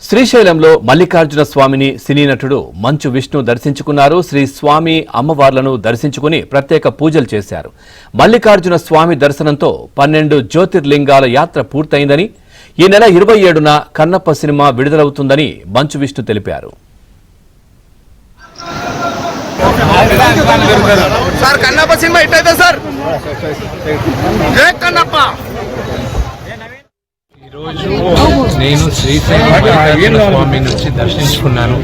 శ్రీశైలంలో మల్లికార్జున స్వామిని సినీ నటుడు మంచు విష్ణు దర్శించుకున్నారు. శ్రీ స్వామి అమ్మవార్లను దర్శించుకుని ప్రత్యేక పూజలు చేశారు. మల్లికార్జున స్వామి దర్శనంతో 12 జ్యోతిర్లింగాల యాత్ర పూర్తయిందని, ఈ నెల 27న కన్నప్ప సినిమా విడుదలవుతుందని మంచు విష్ణు తెలిపారు. సార్ కన్నప్ప సినిమా ఇట్టయితే సార్ జై కన్నప్ప. ఈరోజు నేను శ్రీశైలం మల్లికార్జున స్వామి నుంచి దర్శించుకున్నాను,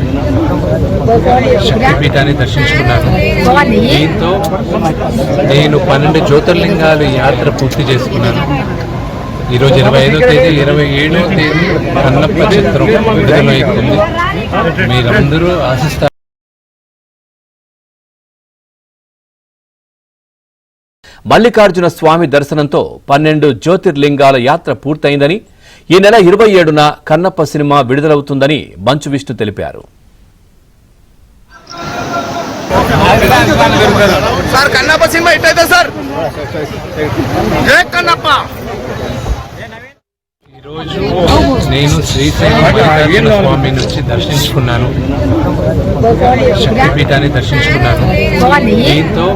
శక్తిపీఠాన్ని దర్శించుకున్నాను. దీంతో నేను 12 జ్యోతిర్లింగాలు యాత్ర పూర్తి చేసుకున్నాను. ఈరోజు 25వ తేదీ 27వ తేదీ కన్నప్ప చిత్రం విడుదలవుతుంది. మీరందరూ ఆశిస్తారు. మల్లికార్జున స్వామి దర్శనంతో 12 జ్యోతిర్లింగాల యాత్ర పూర్తయిందని, ఈ నెల 27న కన్నప్ప సినిమా విడుదలవుతుందని మంచు విష్ణు తెలిపారు. సార్ కన్నప్ప సినిమా ఇట్టయితే సార్ జై కన్నప్ప. ఈరోజు నేను శ్రీశైలం మల్లికార్జున స్వామి నుంచి దర్శించుకున్నాను, శక్తిపీఠాన్ని దర్శించుకున్నాను. దీంతో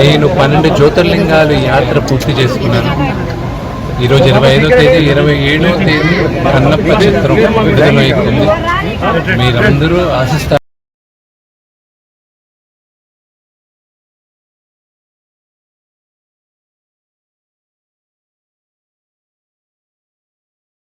నేను 12 జ్యోతిర్లింగాలు యాత్ర పూర్తి చేసుకున్నాను. ఈరోజు 25వ తేదీ 27వ తేదీ కన్నప్ప చిత్రం విడుదలవుతుంది. మీరందరూ ఆశిస్తారు.